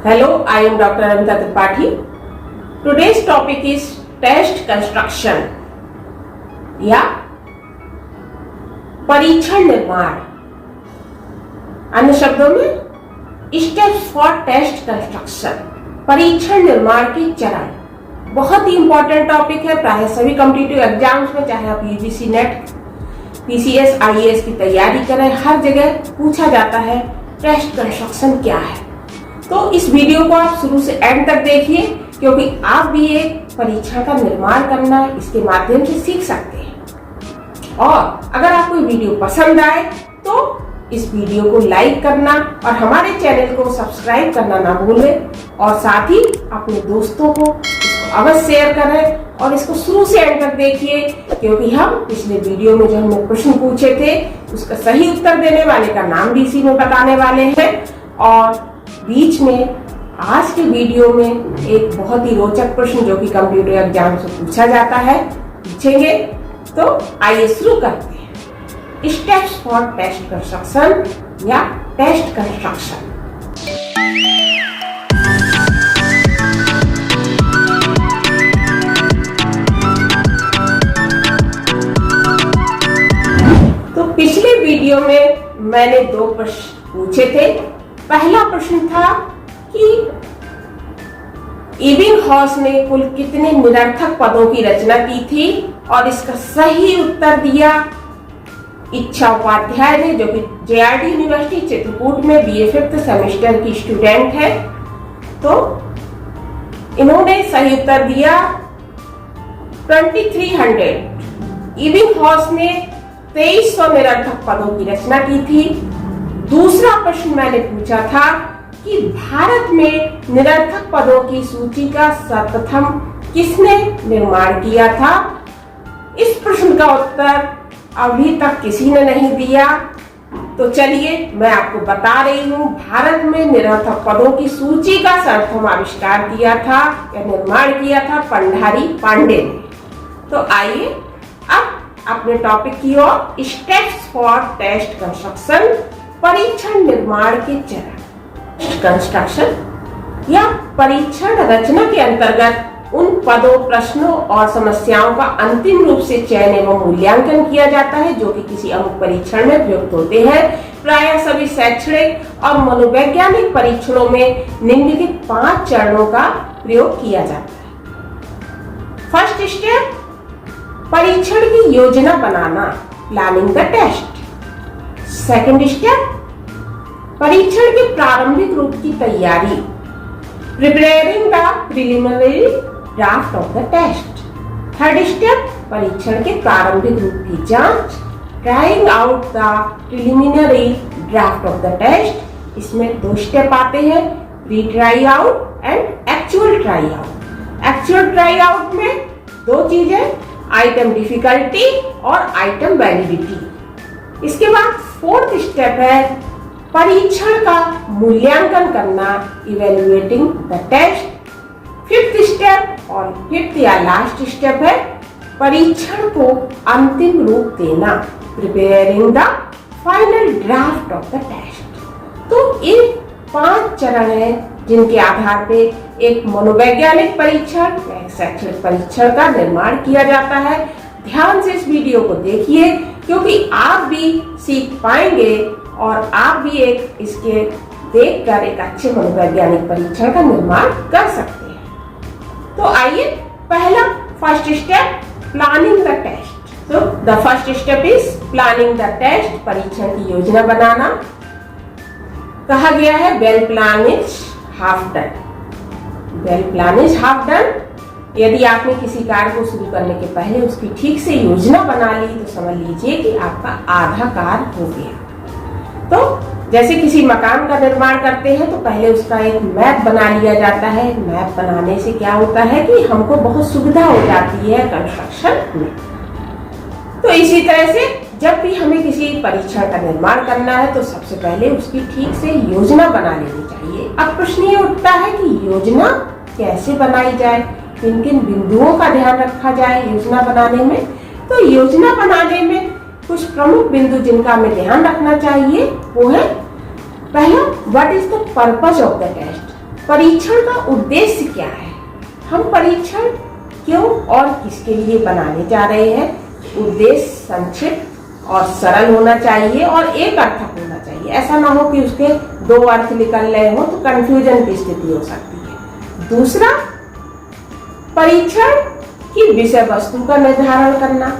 Hello, I am Dr. Anita Tripathi. Today's topic is test construction या परीक्षण निर्माण। अन्य शब्दों में स्टेप्स फॉर टेस्ट कंस्ट्रक्शन, परीक्षण निर्माण के चरण। बहुत ही इंपॉर्टेंट टॉपिक है। प्राय सभी कॉम्पिटिटिव एग्जाम्स में, चाहे आप यूजीसी नेट, पीसीएस, आईएएस की तैयारी करें, हर जगह पूछा जाता है टेस्ट कंस्ट्रक्शन क्या है। तो इस वीडियो को आप शुरू से एंड तक देखिए, क्योंकि आप भी एक परीक्षा का निर्माण करना इसके माध्यम से सीख सकते हैं। और अगर आपको वीडियो पसंद आए तो इस वीडियो को लाइक करना और हमारे चैनल को सब्सक्राइब करना ना भूलें, और साथ ही अपने दोस्तों को इसको अवश्य शेयर करें और इसको शुरू से एंड तक देखिए, क्योंकि हम पिछले वीडियो में जो हमने प्रश्न पूछे थे उसका सही उत्तर देने वाले का नाम भी इसी में बताने वाले हैं। और बीच में आज के वीडियो में एक बहुत ही रोचक प्रश्न जो कि कंप्यूटर एग्जाम से पूछा जाता है पूछेंगे। तो आइए शुरू करते हैं। स्टेप्स फॉर टेस्ट कंस्ट्रक्शन या टेस्ट कंस्ट्रक्शन। तो पिछले वीडियो में मैंने दो प्रश्न पूछे थे। पहला प्रश्न था कि एबिंगहॉस ने कुल कितने निरर्थक पदों की रचना की थी, और इसका सही उत्तर दिया इच्छा उपाध्याय ने, जो कि जेआरडी यूनिवर्सिटी चित्रकूट में बीए 5th सेमेस्टर की स्टूडेंट है। तो इन्होंने सही उत्तर दिया 2300। एबिंगहॉस ने 2300 निरर्थक पदों की रचना की थी। दूसरा प्रश्न मैंने पूछा था कि भारत में निरर्थक पदों की सूची का सर्वप्रथम किसने निर्माण किया था। इस प्रश्न का उत्तर अभी तक किसी ने नहीं दिया। तो चलिए मैं आपको बता रही हूँ, भारत में निरर्थक पदों की सूची का सर्वप्रथम आविष्कार किया था या निर्माण किया था पंडारी पांडे ने। तो आइए अब अपने टॉपिक की ओर, स्टेप्स फॉर टेस्ट कंस्ट्रक्शन, परीक्षण निर्माण के चरण। कंस्ट्रक्शन या परीक्षण रचना के अंतर्गत उन पदों, प्रश्नों और समस्याओं का अंतिम रूप से चयन एवं मूल्यांकन किया जाता है जो कि किसी अमुक परीक्षण में प्रयुक्त होते हैं। प्रायः सभी शैक्षणिक और मनोवैज्ञानिक परीक्षणों में निम्नलिखित 5 चरणों का प्रयोग किया जाता है। फर्स्ट स्टेप, परीक्षण की योजना बनाना, planning the test. Second step, परीक्षण के प्रारंभिक रूप की तैयारी, preparing the preliminary draft of the test. Third step, परीक्षण के प्रारंभिक रूप की जांच, trying out the preliminary draft of the test. इसमें 2 स्टेप आते हैं, pre try out and actual try out. Actual try out में 2 चीजें, आइटम डिफिकल्टी और आइटम वैलिडिटी। इसके बाद फोर्थ स्टेप है परीक्षण का मूल्यांकन करना, evaluating the test. Fifth step और फिफ्थ या लास्ट स्टेप है परीक्षण को अंतिम रूप देना, preparing the final draft of the test. तो ये 5 चरण हैं जिनके आधार पे एक मनोवैज्ञानिक परीक्षण, एक शैक्षणिक परीक्षण का निर्माण किया जाता है। ध्यान से इस वीडियो को देखिए, क्योंकि आप भी सीख पाएंगे और आप भी एक इसके देखकर एक अच्छे मनोवैज्ञानिक परीक्षण का निर्माण कर सकते हैं। तो आइए, पहला first step, planning the test. तो the first step is planning the test, परीक्षण की योजना बनाना। कहा गया है well plan is half done. Well plan is half done. यदि आपने किसी कार्य को शुरू करने के पहले उसकी ठीक से योजना बना ली तो समझ लीजिए कि आपका आधा कार्य हो गया। तो जैसे किसी मकान का निर्माण करते हैं तो पहले उसका एक मैप बना लिया जाता है। मैप बनाने से क्या होता है कि हमको बहुत सुविधा हो जाती है कंस्ट्रक्शन में। तो इसी तरह से जब भी हमें किसी परीक्षण का निर्माण करना है तो सबसे पहले उसकी ठीक से योजना बना लेनी चाहिए। अब प्रश्न ये उठता है कि योजना कैसे बनाई जाए, किन किन बिंदुओं का ध्यान रखा जाए योजना बनाने में। तो योजना बनाने में कुछ प्रमुख बिंदु जिनका हमें ध्यान रखना चाहिए वो है, पहला, what is the purpose of the test. परीक्षण का उद्देश्य क्या है, हम परीक्षण क्यों और किसके लिए बनाने जा रहे हैं। उद्देश्य संक्षिप्त और सरल होना चाहिए और एक अर्थक होना चाहिए। ऐसा ना हो कि उसके दो अर्थ निकल रहे हो तो कंफ्यूजन की स्थिति हो सकती है। दूसरा, परीक्षण की विषय वस्तु का निर्धारण करना।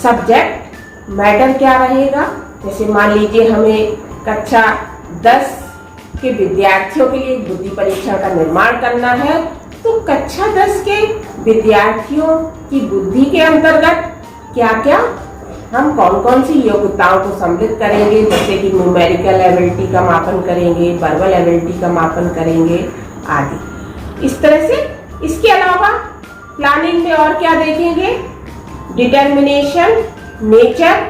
सब्जेक्ट मैटर क्या रहेगा, जैसे मान लीजिए हमें कक्षा 10 के विद्यार्थियों के लिए बुद्धि परीक्षण का निर्माण करना है, तो कक्षा 10 के विद्यार्थियों की बुद्धि के अंतर्गत क्या क्या हम कौन कौन सी योग्यताओं को सम्मिलित करेंगे, जैसे कि न्यूमेरिकल एबिलिटी का मापन करेंगे, वर्बल एबिलिटी का मापन करेंगे आदि। इस तरह से इसके अलावा प्लानिंग में और क्या देखेंगे, डिटर्मिनेशन, नेचर,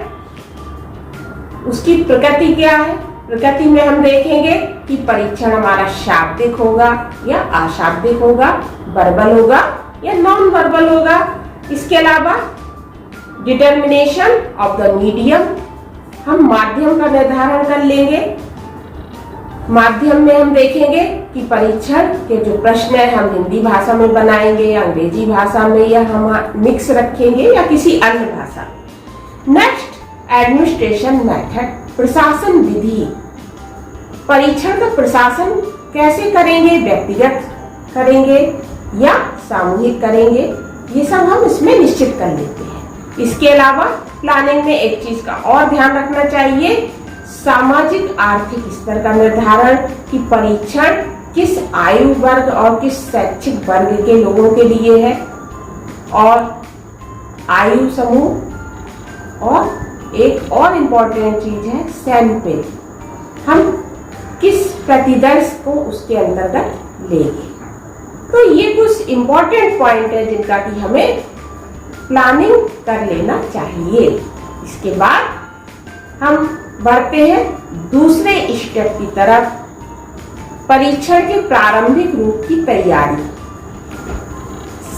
उसकी प्रकृति क्या है। प्रकृति में हम देखेंगे कि परीक्षण हमारा शाब्दिक होगा या अशाब्दिक होगा, वर्बल होगा या नॉन वर्बल होगा। इसके अलावा डिटर्मिनेशन ऑफ द मीडियम, हम माध्यम का निर्धारण कर लेंगे। माध्यम में हम देखेंगे कि परीक्षण के जो प्रश्न है हम हिंदी भाषा में बनाएंगे या अंग्रेजी भाषा में, या हम मिक्स रखेंगे या किसी अन्य भाषा में। नेक्स्ट, एडमिनिस्ट्रेशन मेथड, प्रशासन विधि। परीक्षण का प्रशासन कैसे करेंगे, व्यक्तिगत करेंगे या सामूहिक करेंगे, ये सब हम इसमें निश्चित कर लेते हैं। इसके अलावा प्लानिंग में एक चीज का और ध्यान रखना चाहिए, सामाजिक आर्थिक स्तर का निर्धारण, कि परीक्षण किस आयु वर्ग और किस शैक्षिक वर्ग के लोगों के लिए है, और आयु समूह, और एक और इम्पोर्टेंट चीज है सैंपल, हम किस प्रतिदर्श को उसके अंतर्गत लेंगे। तो ये कुछ इम्पोर्टेंट पॉइंट है जिनका कि हमें प्लानिंग कर लेना चाहिए। इसके बाद हम बढ़ते हैं दूसरे स्टेप की तरफ, परीक्षण के प्रारंभिक रूप की तैयारी।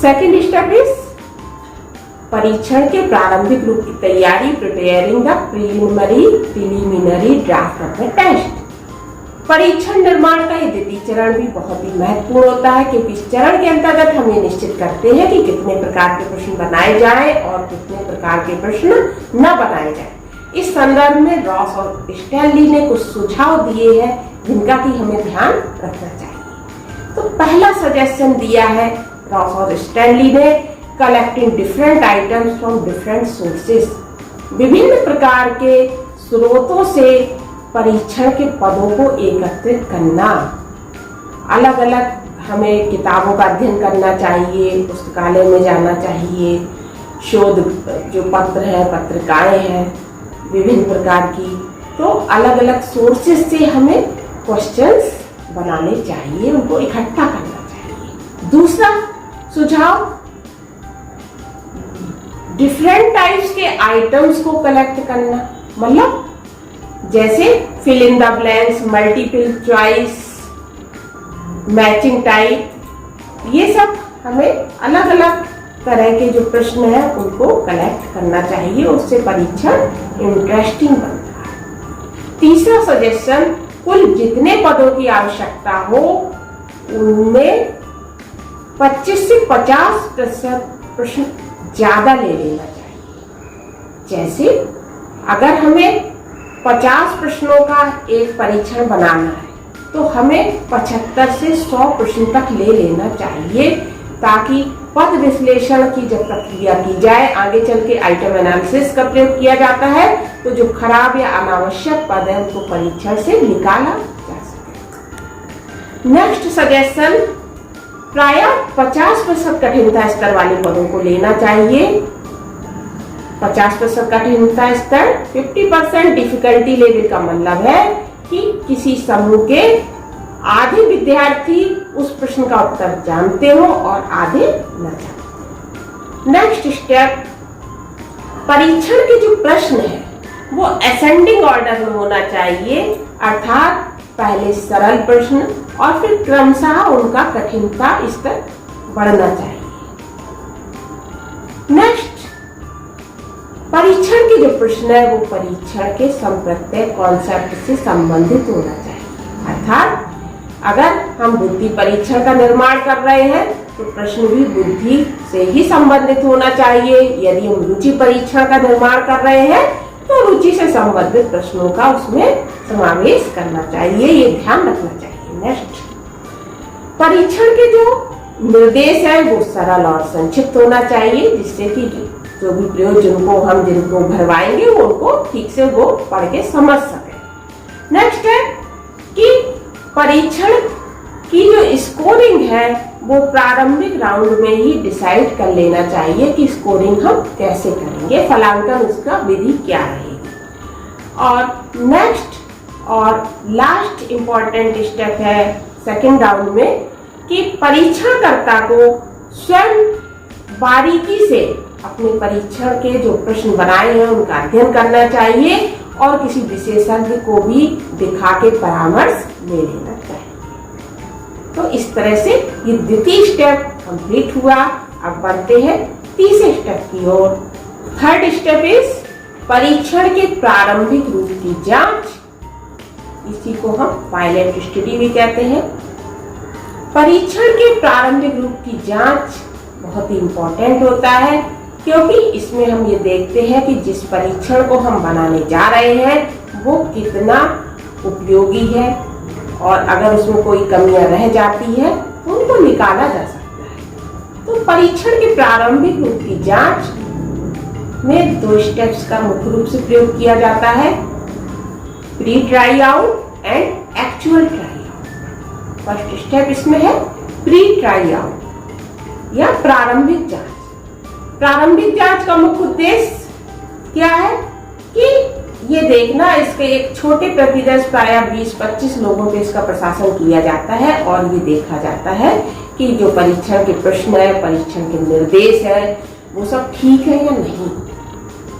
सेकंड स्टेप इज परीक्षण के प्रारंभिक रूप की तैयारी, preparing the preliminary draft of the test. परीक्षण निर्माण का ये द्वितीय चरण भी बहुत ही महत्वपूर्ण होता है, क्योंकि इस चरण के अंतर्गत हम ये निश्चित करते हैं कि कितने प्रकार के प्रश्न बनाए जाएं और कितने प्रकार के प्रश्न न बनाए जाएं। इस संदर्भ में रॉस और स्टैनली ने कुछ सुझाव दिए हैं जिनका कि हमें ध्यान रखना चाहिए। तो पहला सजेशन दिया है रॉस और स्टैनली ने, collecting different items from different sources. विभिन्न प्रकार के स्रोतों से परीक्षण के पदों को एकत्रित करना। अलग अलग हमें किताबों का अध्ययन करना चाहिए, पुस्तकालय में जाना चाहिए, शोध जो पत्र है, पत्रिकाएं हैं विभिन्न प्रकार की, तो अलग अलग सोर्सेस से हमें क्वेश्चंस बनाने चाहिए, उनको इकट्ठा करना चाहिए। दूसरा सुझाव, डिफरेंट टाइप्स के आइटम्स को कलेक्ट करना, मतलब जैसे fill in the blanks, multiple choice, matching type, ये सब हमें अलग अलग तरह के जो प्रश्न हैं उनको कलेक्ट करना चाहिए, उससे परीक्षण इंटरेस्टिंग बनता है। तीसरा सजेशन, कुल जितने पदों की आवश्यकता हो उनमें 25 से 50% प्रश्न ज्यादा ले लेना चाहिए। जैसे अगर हमें 50 प्रश्नों का एक परीक्षण बनाना है तो हमें 75 से 100 प्रश्न तक ले लेना चाहिए, ताकि पद विश्लेषण की जब प्रक्रिया की जाए, आगे चल के आइटम एनालिसिस का प्रयोग किया जाता है, तो जो खराब या अनावश्यक पद है उनको परीक्षण से निकाला जा सके। नेक्स्ट सजेशन, प्रायः 50% कठिनता स्तर वाले पदों को लेना चाहिए। 50% कठिनता स्तर, 50% डिफिकल्टी लेवल का मतलब है कि किसी समूह के आधे विद्यार्थी उस प्रश्न का उत्तर जानते हो और आधे न जानते। नेक्स्ट स्टेप, परीक्षण के जो प्रश्न है वो असेंडिंग ऑर्डर में होना चाहिए, अर्थात पहले सरल प्रश्न और फिर क्रमशः उनका कठिनता स्तर बढ़ना चाहिए। नेक्स्ट, परीक्षण के जो प्रश्न है वो परीक्षण के संप्रत्यय कॉन्सेप्ट से संबंधित होना चाहिए, अर्थात अगर हम बुद्धि परीक्षण का निर्माण कर रहे हैं तो प्रश्न भी बुद्धि से ही संबंधित होना चाहिए। यदि हम रुचि परीक्षण का निर्माण कर रहे हैं तो रुचि से संबंधित प्रश्नों का उसमें समावेश करना चाहिए, ये ध्यान रखना चाहिए। नेक्स्ट, परीक्षण के जो निर्देश है वो सरल और संक्षिप्त होना चाहिए, जिससे कि जो भी प्रयोजन को हम जिनको भरवाएंगे वो उनको ठीक से वो पढ़ के समझ सके। नेक्स्ट है कि परीक्षण की जो स्कोरिंग है वो प्रारंभिक राउंड में ही डिसाइड कर लेना चाहिए कि स्कोरिंग हम कैसे करेंगे, फलांकन उसका विधि क्या रहेगी। और नेक्स्ट और लास्ट इंपॉर्टेंट स्टेप है सेकंड राउंड में कि परीक्षणकर्ता को स्वयं बारीकी से अपने परीक्षण के जो प्रश्न बनाए हैं उनका अध्ययन करना चाहिए और किसी विशेषज्ञ को भी दिखा के परामर्श ले लेना चाहिए। तो इस तरह से ये द्वितीय स्टेप कंप्लीट हुआ। अब बढ़ते हैं तीसरे स्टेप की ओर। थर्ड स्टेप इज परीक्षण के प्रारंभिक रूप की जांच। इसी को हम पायलट स्टडी भी कहते हैं। परीक्षण के प्रारंभिक रूप की जांच बहुत ही इंपॉर्टेंट होता है, क्योंकि इसमें हम ये देखते हैं कि जिस परीक्षण को हम बनाने जा रहे हैं वो कितना उपयोगी है और अगर उसमें कोई कमियां रह जाती है तो उनको निकाला जा सकता है। तो परीक्षण के प्रारंभिक रूप की जांच में दो स्टेप्स का मुख्य रूप से प्रयोग किया जाता है, pre try out and actual try out. First step इसमें है प्री ट्राई आउट या प्रारंभिक जांच। प्रारंभिक जांच का मुख्य उद्देश्य क्या है कि ये देखना, इसके एक छोटे प्रतिदर्श प्राय 20-25 लोगों पे इसका प्रशासन किया जाता है और ये देखा जाता है कि जो परीक्षण के प्रश्न है, परीक्षण के निर्देश है वो सब ठीक है या नहीं।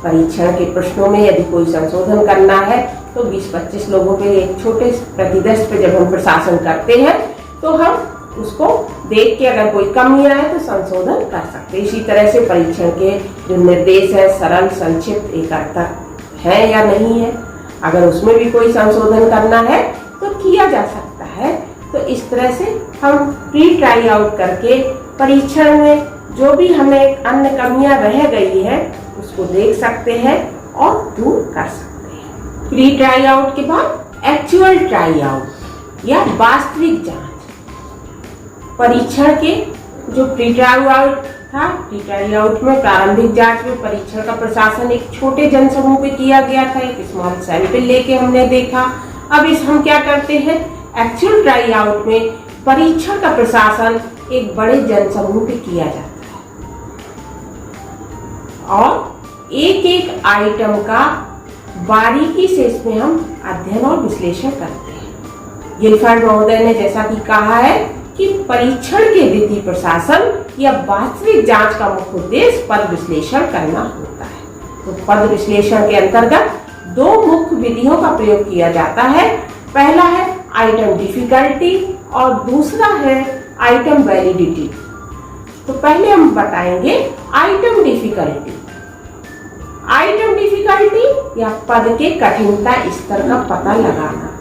परीक्षण के प्रश्नों में यदि कोई संशोधन करना है तो 20-25 लोगों पे एक छोटे प्रतिदर्श पे जब हम प्रशासन करते हैं तो हम उसको देख के अगर कोई कमी आए तो संशोधन कर सकते हैं। इसी तरह से परीक्षण के जो निर्देश है सरल, संक्षिप्त, एकार्थक है या नहीं है, अगर उसमें भी कोई संशोधन करना है तो किया जा सकता है। तो इस तरह से हम प्री ट्राई आउट करके परीक्षण में जो भी हमें अन्य कमियां रह गई है उसको देख सकते हैं और दूर कर सकते हैं। प्री ट्राई आउट के बाद एक्चुअल ट्राई आउट या वास्तविक जांच। परीक्षण के जो प्री ट्राई आउट था, प्री ट्राई आउट में प्रारंभिक जांच में परीक्षण का प्रशासन एक छोटे जनसमूह पे किया गया था, एक स्मॉल सैंपल लेके हमने देखा। अब इस हम क्या करते हैं, एक्चुअल ट्राई आउट में परीक्षण का प्रशासन एक बड़े जनसमूह पे किया जाता है और एक एक आइटम का बारीकी से इसमें हम अध्ययन और विश्लेषण करते हैं। गिलफर्ड महोदय ने जैसा कि कहा है कि परीक्षण के विधि प्रशासन या वास्तविक जांच का मुख्य उद्देश्य पद विश्लेषण करना होता है। तो पद विश्लेषण के अंतर्गत दो मुख्य विधियों का प्रयोग किया जाता है। पहला है आइटम डिफिकल्टी और दूसरा है आइटम वैलिडिटी। तो पहले हम बताएंगे आइटम डिफिकल्टी। आइटम डिफिकल्टी या पद के कठिनता स्तर का पता लगाना।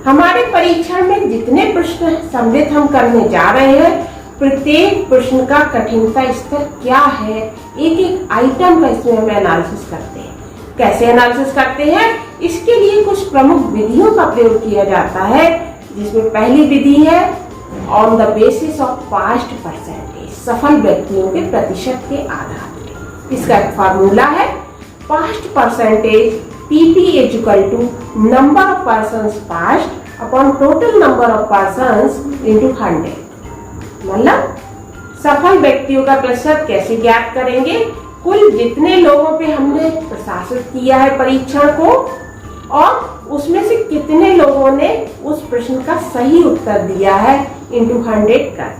हमारे परीक्षण में जितने प्रश्न सम्मिलित हम करने जा रहे हैं, प्रत्येक प्रश्न का कठिनता स्तर क्या है, एक एक आइटम का इसमें हम एनालिसिस करते हैं। कैसे एनालिसिस करते हैं, इसके लिए कुछ प्रमुख विधियों का प्रयोग किया जाता है, जिसमें पहली विधि है on the basis of past percentage, सफल व्यक्तियों के प्रतिशत के आधार पर। इसका एक फार्मूला है past percentage PP is equal to number of persons passed upon total number of persons into 100। मतलब सफल व्यक्तियों का प्रतिशत कैसे ज्ञात करेंगे, कुल जितने लोगों पे हमने प्रशासित किया है परीक्षण को और उसमें से कितने लोगों ने उस प्रश्न का सही उत्तर दिया है into 100 कर।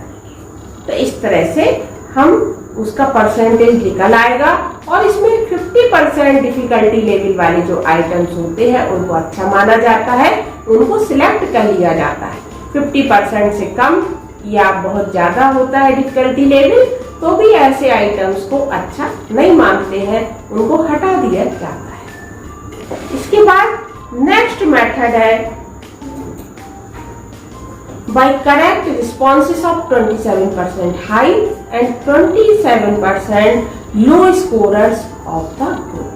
तो इस तरह से हम उसका परसेंटेज निकल आएगा और इसमें 50% डिफिकल्टी लेवल वाले जो आइटम्स होते हैं उनको अच्छा माना जाता है, उनको सिलेक्ट कर लिया जाता है। 50% से कम या बहुत ज्यादा होता है डिफिकल्टी लेवल तो भी ऐसे आइटम्स को अच्छा नहीं मानते हैं, उनको हटा दिया जाता है। इसके बाद नेक्स्ट मेथड है by correct responses of 27% high and 27% low scorers of the group।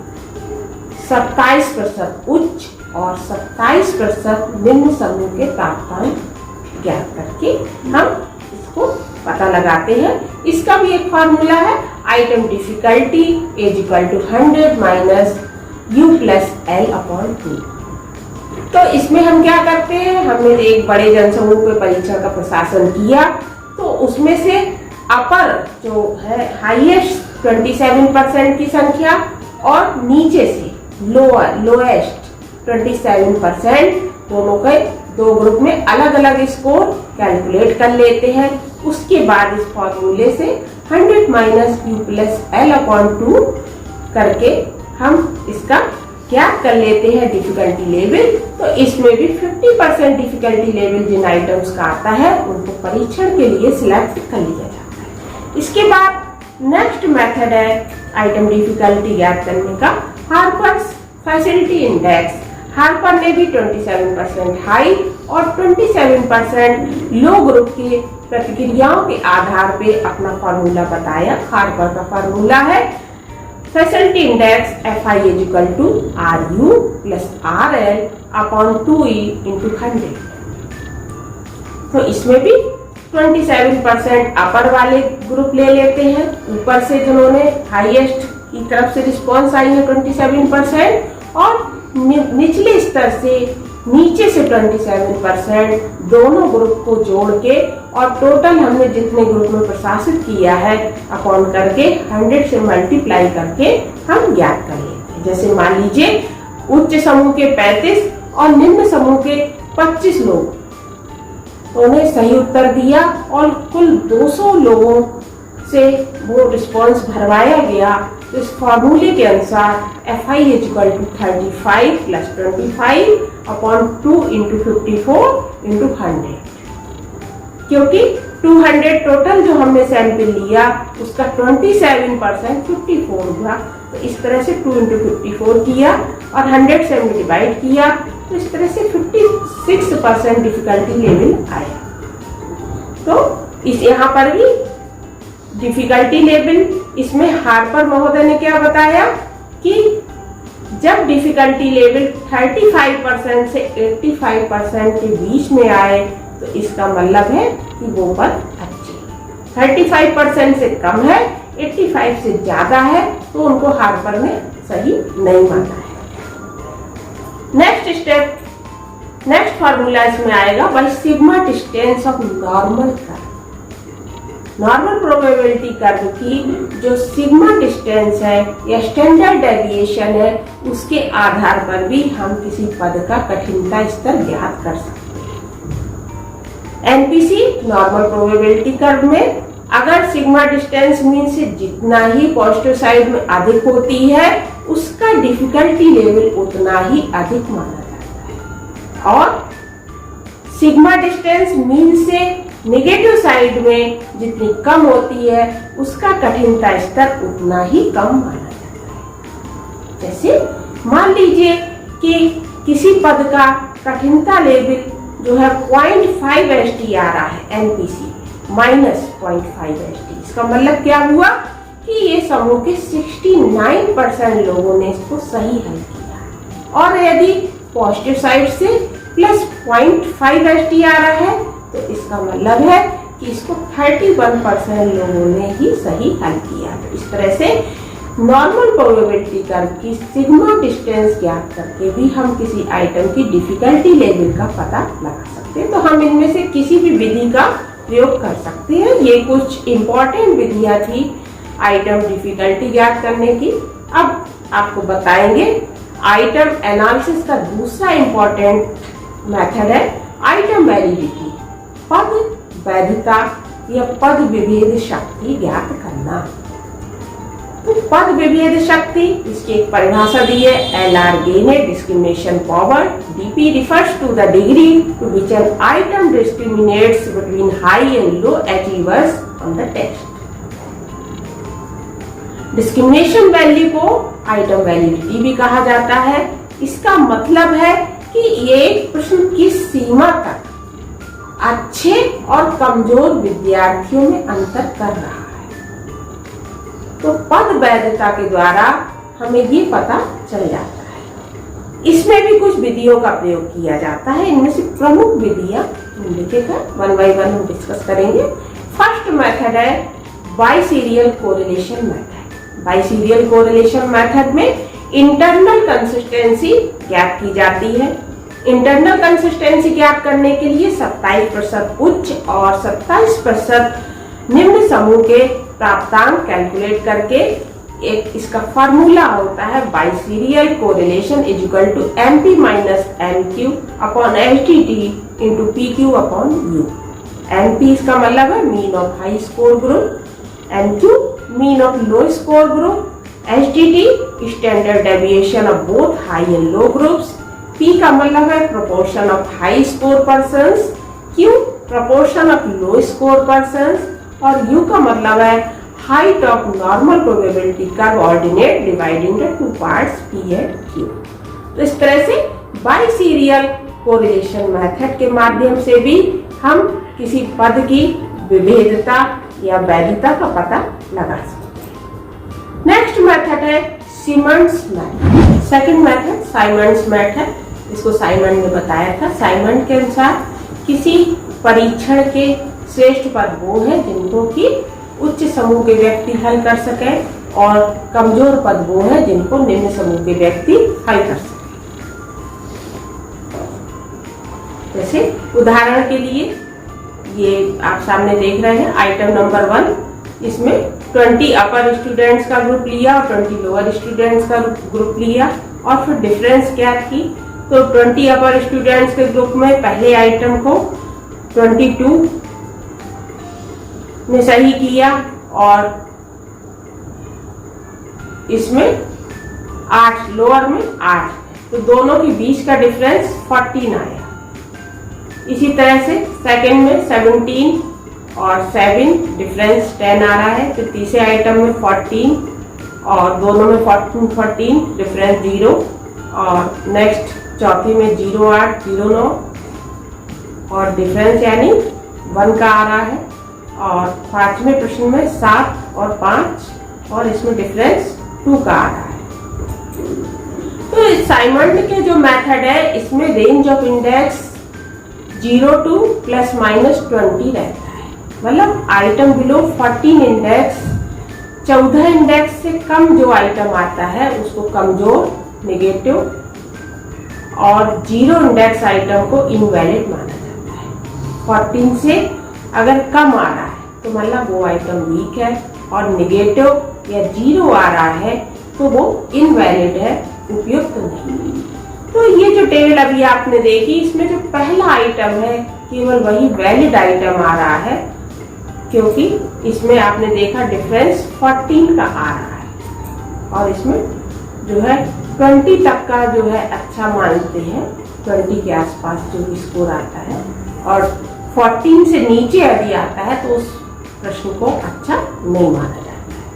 27% उच्च और 27% निम्न समूह के तापमान ज्ञात करके हम इसको पता लगाते हैं। इसका भी एक फॉर्मूला है, item difficulty is equal to 100 minus U plus L upon 2। तो इसमें हम क्या करते हैं, हमने एक बड़े जनसमूह पे परीक्षा का प्रशासन किया, तो उसमें से अपर जो है हाईएस्ट 27% की संख्या और नीचे से लोएस्ट 27% दोनों के दो ग्रुप में अलग अलग स्कोर कैलकुलेट कर लेते हैं। उसके बाद इस फॉर्मूले से 100 minus U plus L upon 2 करके हम इसका क्या कर लेते हैं डिफिकल्टी लेवल। तो इसमें भी 50% डिफिकल्टी लेवल जिन आइटम्स का आता है उनको परीक्षण के लिए सिलेक्ट कर लिया जाता है। इसके बाद नेक्स्ट मेथड है आइटम डिफिकल्टी ज्ञात करने का, हार्पर्स फैसिलिटी इंडेक्स। हार्पर ने भी 27% हाई और 27% लो ग्रुप के प्रतिक्रियाओं के आधार पे अपना फॉर्मूला बताया। हार्पर का फॉर्मूला है facility index FI is equal to RU plus RL upon 2E into 100। तो इसमें भी 27% अपर वाले ग्रुप ले लेते हैं, ऊपर से जिन्होंने हाईएस्ट की तरफ से रिस्पॉन्स आई है 27% और निचले स्तर से नीचे से 27% दोनों ग्रुप को जोड़ के और टोटल हमने जितने ग्रुप में प्रशासित किया है अपॉन करके 100 से मल्टीप्लाई करके हम ज्ञात कर लेते हैं। जैसे मान लीजिए उच्च समूह के 35 और निम्न समूह के 25 लोग उन्हें सही उत्तर दिया और कुल 200 लोगों से वो रिस्पॉन्स भरवाया गया। तो इस फॉर्मूले के अनुसार FI is equal to 35 plus 25 upon 2 into 54 into 100, क्योंकि 200 टोटल जो हमने सैंपल लिया उसका 27% 54 हुआ। तो इस तरह से 2 इंटू 54 किया और 100 से हमने डिवाइड किया, तो इस तरह से 56% डिफिकल्टी लेवल आया। तो इस यहाँ पर भी डिफिकल्टी लेवल, इसमें हार्पर महोदय ने क्या बताया कि जब डिफिकल्टी लेवल 35% से 85% के बीच में आए तो इसका मतलब है कि वो पद अच्छे। 35% से कम है, 85 से ज्यादा है, तो उनको हार्पर ने सही नहीं माना है। नेक्स्ट स्टेप, नेक्स्ट फॉर्मूला इसमें आएगा वही sigma distance of normal curve. Normal probability curve की जो सिग्मा डिस्टेंस है या स्टैंडर्ड डेविएशन है उसके आधार पर भी हम किसी पद का कठिनता स्तर ज्ञात कर सकते हैं। एनपीसी नॉर्मल प्रोबेबिलिटी कर्व में अगर सिग्मा डिस्टेंस मीन से जितना ही पॉजिटिव साइड में अधिक होती है उसका डिफिकल्टी लेवल उतना ही अधिक माना जाता है, और सिग्मा डिस्टेंस मीन से नेगेटिव साइड में जितनी कम होती है उसका कठिनता स्तर उतना ही कम माना जाता है। जैसे मान लीजिए कि किसी पद का कठिनता लेवल जो है 0.5 ST आ रहा है एनपीसी माइनस 0.5 ST, इसका मतलब क्या हुआ कि ये समूह के 69% लोगों ने इसको सही हल किया, और यदि पॉजिटिव साइड से प्लस 0.5 ST आ रहा है तो इसका मतलब है कि इसको 31% लोगों ने ही सही हल किया। तो इस तरह से नॉर्मल प्रोबेबिलिटी कर्व की सिग्मा डिस्टेंस ज्ञात करके भी हम किसी आइटम की डिफिकल्टी लेवल का पता लगा सकते हैं। तो हम इनमें से किसी भी विधि का प्रयोग कर सकते हैं। ये कुछ इंपॉर्टेंट विधियां थी आइटम डिफिकल्टी ज्ञात करने की। अब आपको बताएंगे आइटम एनालिसिस का दूसरा इंपॉर्टेंट मेथड है आइटम वैलिडिटी, पद वैधता या पद विभेद शक्ति ज्ञात करना। तो पद विभेद शक्ति, इसकी एक परिभाषा दी है LR गेन है discrimination power, DP refers to the degree to which an item discriminates between high and low achievers on the test। Discrimination value को आइटम वैलिडिटी भी कहा जाता है। इसका मतलब है कि ये प्रश्न की सीमा तक अच्छे और कमजोर विद्यार्थियों में अंतर कर रहा है। तो पद वैधता के द्वारा हमें ये पता चल जाता है। इसमें भी कुछ विधियों का प्रयोग किया जाता है। इनमें से प्रमुख विधियां निम्नलिखित है, 1 by 1 हम डिस्कस करेंगे। फर्स्ट मेथड है biserial correlation method. बाइसीरियल correlation method में इंटरनल कंसिस्टेंसी ज्ञात की जाती है। इंटरनल कंसिस्टेंसी ज्ञात करने के लिए 27% उच्च और 27% निम्न समूह के प्राप्तांक कैलकुलेट करके एक इसका फॉर्मूला होता है biserial correlation is equal to MP minus MQ upon HDT into PQ upon U। MP इसका मतलब है mean of high score group, MQ mean of low score group, HDT standard deviation of both high and low groups, P का मतलब है proportion of high score persons, Q proportion of low score persons और U का मतलब है height of normal probability curve ordinate dividing the two parts P and Q। तो इस तरह से बाइसीरियल कोरिलेशन मेथड के माध्यम से भी हम किसी पद की विभेदता या वैधता का पता लगा सकते हैं। नेक्स्ट मेथड है Symonds method. Second method Symonds method, इसको साइमंड ने बताया था। साइमंड के अनुसार किसी परीक्षण के श्रेष्ठ पद वो है जिनको कि उच्च समूह के व्यक्ति हल कर सके और कमजोर पद वो है जिनको निम्न समूह के व्यक्ति हल कर सके। जैसे उदाहरण के लिए ये आप सामने देख रहे हैं आइटम नंबर 1, इसमें 20 अपर स्टूडेंट्स का ग्रुप लिया और 20 लोअर स्टूडेंट्स का ग्रुप लिया और फिर डिफरेंस क्या की। तो 20 अपर स्टूडेंट्स के ग्रुप में पहले आइटम को 22 ने सही किया और इसमें 8 लोअर में 8, तो दोनों के बीच का डिफरेंस 14 आया। इसी तरह से सेकंड में 17 और 7 डिफरेंस 10 आ रहा है। फिर तीसरे आइटम में 14 और दोनों में 14 डिफरेंस 0 और नेक्स्ट चौथी में 08 09 और डिफरेंस यानी 1 का आ रहा है। और पांचवें प्रश्न में 7 और 5 और इसमें डिफरेंस 2 का आ रहा है। तो साइमंड के जो मेथड है इसमें रेंज ऑफ इंडेक्स 0 to ±20 रहता है। मतलब आइटम बिलो 14 इंडेक्स, 14 इंडेक्स से कम जो आइटम आता है उसको कमजोर नेगेटिव और 0 इंडेक्स आइटम को इनवैलिड माना जाता है। 14 से अगर कम आ रहा है तो मतलब वो आइटम वीक है और नेगेटिव या 0 आ रहा है तो वो इनवैलिड है, उपयुक्त नहीं। तो ये जो टेबल अभी आपने देखी इसमें जो पहला आइटम है केवल वही वैलिड आइटम आ रहा है क्योंकि इसमें आपने देखा डिफरेंस 14 का आ रहा है और इसमें जो है 20 तक का जो है अच्छा मानते हैं, 20 के आसपास जो स्कोर आता है और 14 से नीचे यदि आता है तो उस प्रश्न को अच्छा नहीं माना जाता है।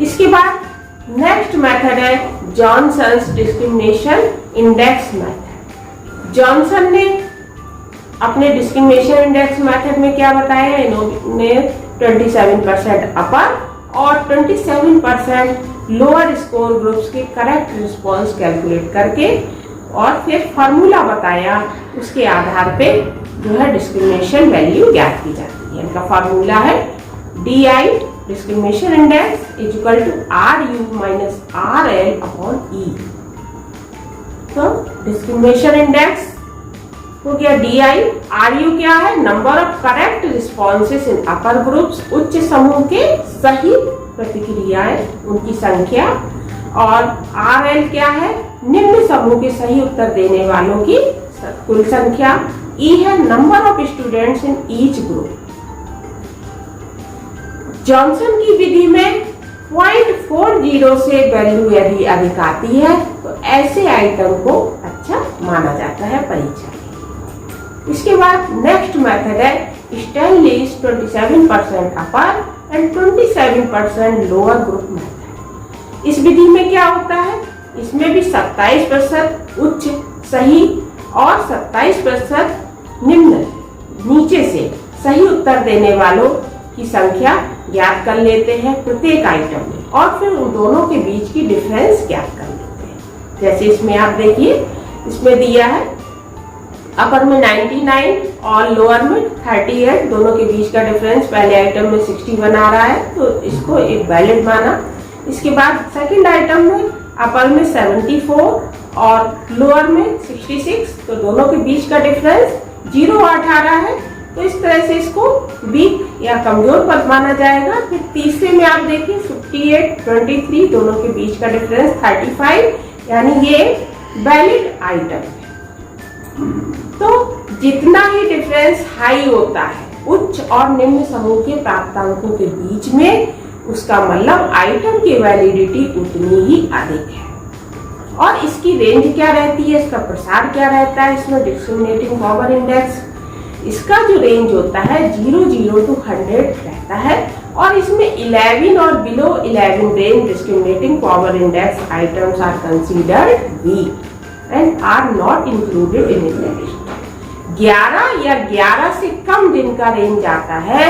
इसके बाद नेक्स्ट मेथड है Johnson's discrimination index method. Johnson ने अपने डिस्क्रिमिनेशन इंडेक्स मेथड में क्या बताया, इन्होंने 27% अपर और 27% लोअर स्कोर ग्रुप्स के करेक्ट रिस्पॉन्स कैलकुलेट करके और फिर फॉर्मूला बताया, उसके आधार पे जो है डिस्क्रिमिनेशन वैल्यू ज्ञात की जाती है। इनका फॉर्मूला है DI discrimination index is equal to RU minus RL upon E। तो डिस्क्रिमिनेशन इंडेक्स तो क्या DI, RU क्या है, number of correct responses in upper groups, उच्च समूह के सही प्रतिक्रियाएं उनकी संख्या, और RL क्या है, निम्न समूह के सही उत्तर देने वालों की कुल संख्या, E है number of students in each group. Johnson की विधि में 0.40 से वैल्यू यदि अधिक आती है तो ऐसे आइटम को अच्छा माना जाता है परीक्षा में। इसके बाद नेक्स्ट मेथड है स्टैनलीज 27% अपर एंड 27% लोअर ग्रुप मेथड। इस विधि में क्या होता है, इसमें भी 27% उच्च सही और 27% निम्न नीचे से सही उत्तर देने वालों की संख्या ज्ञात कर लेते हैं प्रत्येक आइटम में, और फिर उन दोनों के बीच की डिफरेंस ज्ञात कर लेते हैं। जैसे इसमें आप देखिए, इसमें दिया है अपर में 99 और लोअर में 38, दोनों के बीच का डिफरेंस पहले आइटम में 61 आ रहा है, तो इसको एक वैलिड माना। इसके बाद सेकंड आइटम में अपर में 74 और लोअर में 66, तो दोनों के बीच का डिफरेंस 0.8 आ रहा है, तो इस तरह से इसको वीक या कमजोर पद माना जाएगा। फिर तीसरे में आप देखिए 58, 23, दोनों के बीच का डिफरेंस 35, यानी ये वैलिड आइटम है। तो जितना ही डिफरेंस हाई होता है उच्च और निम्न समूह के प्राप्तांकों के बीच में, उसका मतलब आइटम की वैलिडिटी उतनी ही अधिक है। और इसकी रेंज क्या रहती है, इसका प्रसार क्या रहता है, इसमें डिस्क्रिमिनेटिंग पावर इंडेक्स, इसका जो रेंज होता है 00 to 100 रहता है, और इसमें 11 और below 11 range discriminating power index items are considered weak and are not included in the list. 11 या 11 से कम जिनका रेंज आता है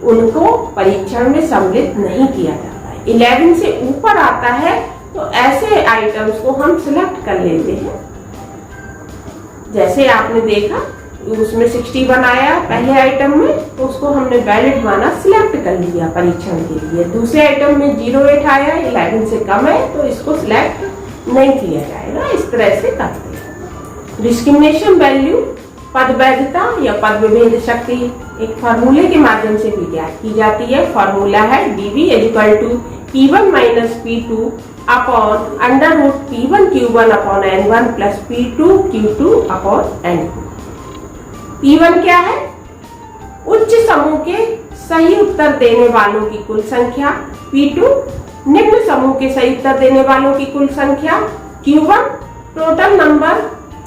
उनको परीक्षण में सम्मिलित नहीं किया जाता है। 11 से ऊपर आता है तो ऐसे आइटम्स को हम सिलेक्ट कर लेते हैं। जैसे आपने देखा उसमें 61 आया पहले आइटम में, तो उसको हमने वैलिड माना, सिलेक्ट कर लिया परीक्षण के लिए। दूसरे आइटम में 08 आया, 11 से कम है, तो इसको सिलेक्ट नहीं किया जाएगा। इस तरह से करते हैं। डिस्क्रिमिनेशन वैल्यू पद वैधता या पद विभेद शक्ति एक फॉर्मूले के माध्यम से भी ज्ञात की जाती है। फॉर्मूला है dv = p1 - p2 upon under root p1 q1 upon n1 plus p2 q2 upon n2। P1 क्या है? उच्च समूह के सही उत्तर देने वालों की कुल संख्या। P2 निम्न समूह के सही उत्तर देने वालों की कुल संख्या। Q1 total number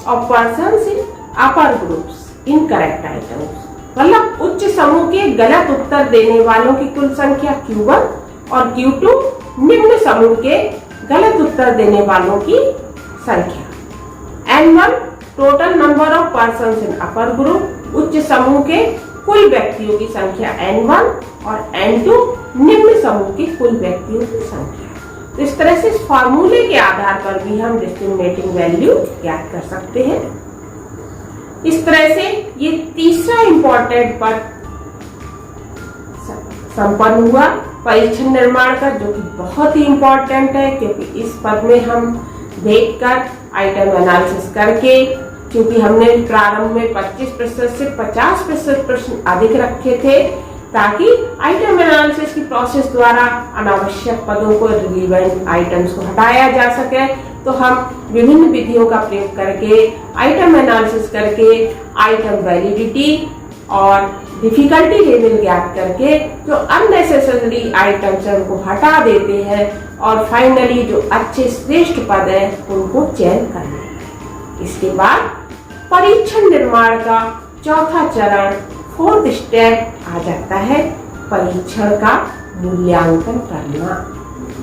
of persons in upper groups in correct items, मतलब उच्च समूह के गलत उत्तर देने वालों की कुल संख्या Q1, और Q2 निम्न समूह के गलत उत्तर देने वालों की संख्या। N1 total number of persons in upper group, उच्च समूह के कुल व्यक्तियों की संख्या N1, और N2 निम्न समूह के कुल व्यक्तियों की संख्या। तो इस तरह से इस फॉर्मूले के आधार पर भी हम डिस्क्रिमिनेटिंग वैल्यू ज्ञात कर सकते हैं। इस तरह से ये तीसरा इंपॉर्टेंट पद संपन्न हुआ परीक्षण निर्माण का, जो कि बहुत ही इंपॉर्टेंट है, क्योंकि इस पद में हम देखकर आइटम एनालिसिस करके, क्योंकि हमने प्रारंभ में 25% से 50% प्रश्न अधिक रखे थे, ताकि आइटम एनालिसिस की प्रोसेस द्वारा अनावश्यक पदों को, रिलीवेंट आइटम्स को हटाया जा सके। तो हम विभिन्न विधियों का प्रयोग करके, आइटम एनालिसिस करके, आइटम वैलिडिटी और डिफिकल्टी लेवल ज्ञात करके जो अननेसेसरी आइटम्स है उनको हटा देते हैं, और फाइनली जो अच्छे श्रेष्ठ पद है उनको चयन कर लेते हैं। इसके बाद परीक्षण निर्माण का चौथा चरण, 4th स्टेप आ जाता है, परीक्षण का मूल्यांकन करना,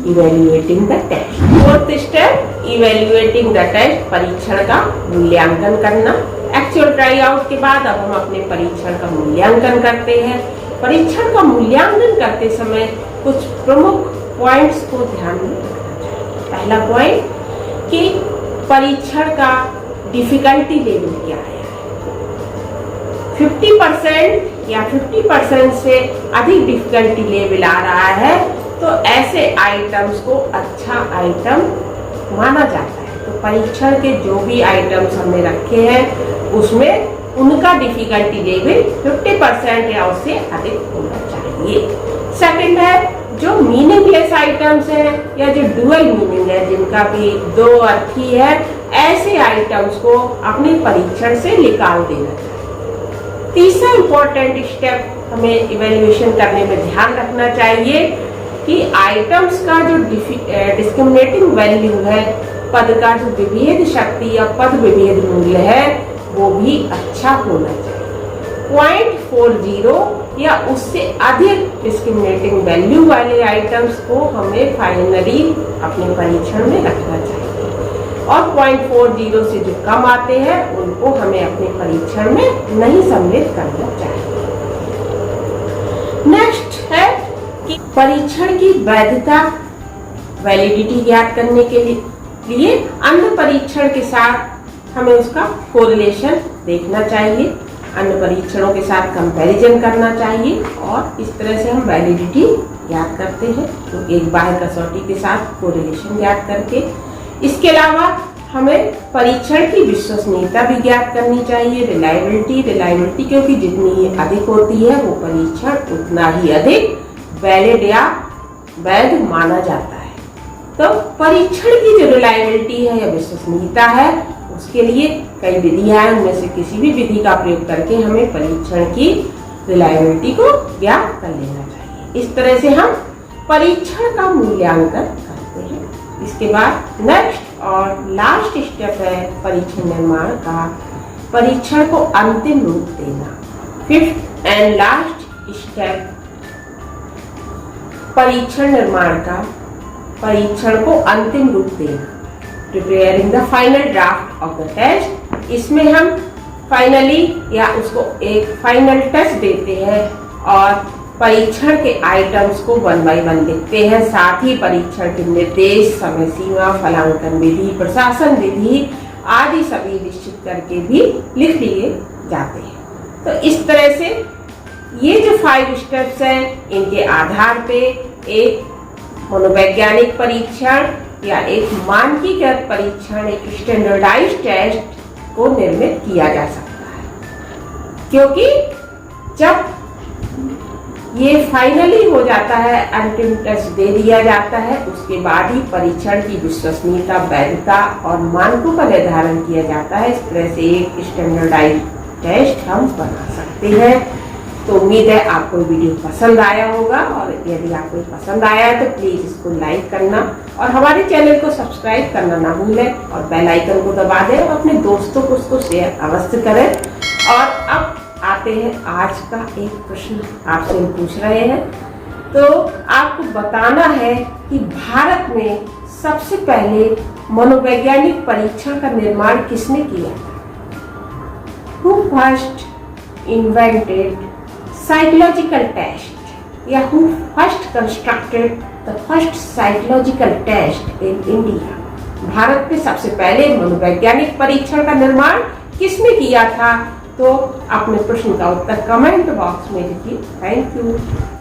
evaluating the test. 4th step evaluating the test, परीक्षण का मूल्यांकन करना। एक्चुअल ट्राई आउट के बाद अब हम अपने परीक्षण का मूल्यांकन करते हैं। परीक्षण का मूल्यांकन करते समय कुछ प्रमुख पॉइंट्स को ध्यान में रखना चाहिए। पहला पॉइंट कि परीक्षण का डिफिकल्टी लेवल क्या है। 50% या 50% से अधिक डिफिकल्टी लेवल आ रहा है तो ऐसे आइटम्स को अच्छा आइटम माना जाता है। तो परीक्षण के जो भी आइटम्स हमने रखे हैं उसमें उनका डिफिकल्टी लेवल 50% या उससे अधिक होना चाहिए। सेकंड है जो मीनिंगलेस आइटम्स हैं या जो डुअल मीनिंग है, जिनका भी दो अर्थ ही है, ऐसे आइटम्स को अपने परीक्षण से निकाल देना चाहिए। तीसरा इंपॉर्टेंट स्टेप हमें इवैल्यूएशन करने में ध्यान रखना चाहिए कि आइटम्स का जो डिस्क्रिमिनेटिंग वैल्यू है, पद का जो विभेद शक्ति या पद विभेद मूल्य है, वो भी अच्छा होना चाहिए। 0.40 या उससे अधिक डिस्क्रिमिनेटिंग वैल्यू वाले आइटम्स को हमें फाइनली अपने परीक्षण में रखना चाहिए। और 0.40 से जो कम आते हैं उनको हमें अपने परीक्षण में नहीं सम्मिलित करना चाहिए। नेक्स्ट है कि परीक्षण की वैधता, वैलिडिटी ज्ञात करने के लिए अन्य परीक्षण के साथ हमें उसका कोरिलेशन देखना चाहिए, अन्य परीक्षणों के साथ कंपैरिजन करना चाहिए और इस तरह से हम वैलिडिटी ज्ञात करते हैं, तो एक बाह्य कसौटी के साथ कोरिलेशन ज्ञात करके। इसके अलावा हमें परीक्षण की विश्वसनीयता भी ज्ञात करनी चाहिए, रिलायबिलिटी, क्योंकि जितनी ये अधिक होती है वो परीक्षण उतना ही अधिक वैलिड या वैध माना जाता है। तो परीक्षण की जो रिलायबिलिटी है या विश्वसनीयता है उसके लिए कई विधियां हैं, उनमें से किसी भी विधि का प्रयोग करके हमें परीक्षण की रिलायबिलिटी को ज्ञात कर लेना चाहिए। इस तरह से हम परीक्षण का मूल्यांकन करते हैं। इसके बाद नेक्स्ट और लास्ट स्टेप है परीक्षण निर्माण का, परीक्षण को अंतिम रूप देना। फिफ्थ एंड लास्ट स्टेप परीक्षण निर्माण का, परीक्षण को अंतिम रूप देना, preparing the final draft of the test. इसमें हम फाइनली या उसको एक फाइनल टेस्ट देते हैं और परीक्षण के आइटम्स को 1 by 1 लिखते हैं, साथ ही परीक्षण के निर्देश, समय सीमा, फलांकन विधि, प्रशासन विधि आदि सभी निश्चित करके भी लिख लिए जाते हैं। तो इस तरह से ये जो 5 स्टेप्स हैं इनके आधार पे एक मनोवैज्ञानिक परीक्षण या एक मानकीकृत परीक्षण, एक स्टैंडर्डाइज्ड टेस्ट को निर्मित किया जा सकता है। क्योंकि जब ये फाइनली हो जाता है, अंतिम टेस्ट दे दिया जाता है, उसके बाद ही परीक्षण की विश्वसनीयता, वैधता और मानकों का निर्धारण किया जाता है। इस तरह से एक स्टैंडर्डाइज्ड टेस्ट हम बना सकते हैं। तो उम्मीद है आपको वीडियो पसंद आया होगा और यदि आपको पसंद आया है तो प्लीज इसको लाइक करना और हमारे चैनल को सब्सक्राइब करना ना भूलें और बेल आइकन को दबा दें और अपने दोस्तों को उसको शेयर अवश्य करें। और अब आते हैं आज का एक प्रश्न आपसे पूछ रहे हैं, तो आपको बताना है कि भारत में सबसे पहले मनोवैज्ञानिक परीक्षण का निर्माण किसने किया था? Who first invented psychological test या who first constructed the first psychological test in India? Bharat में सबसे पहले मनोवैज्ञानिक परीक्षण का निर्माण किसने किया था? तो अपने प्रश्न का उत्तर कमेंट बॉक्स में लिखिए। Thank you.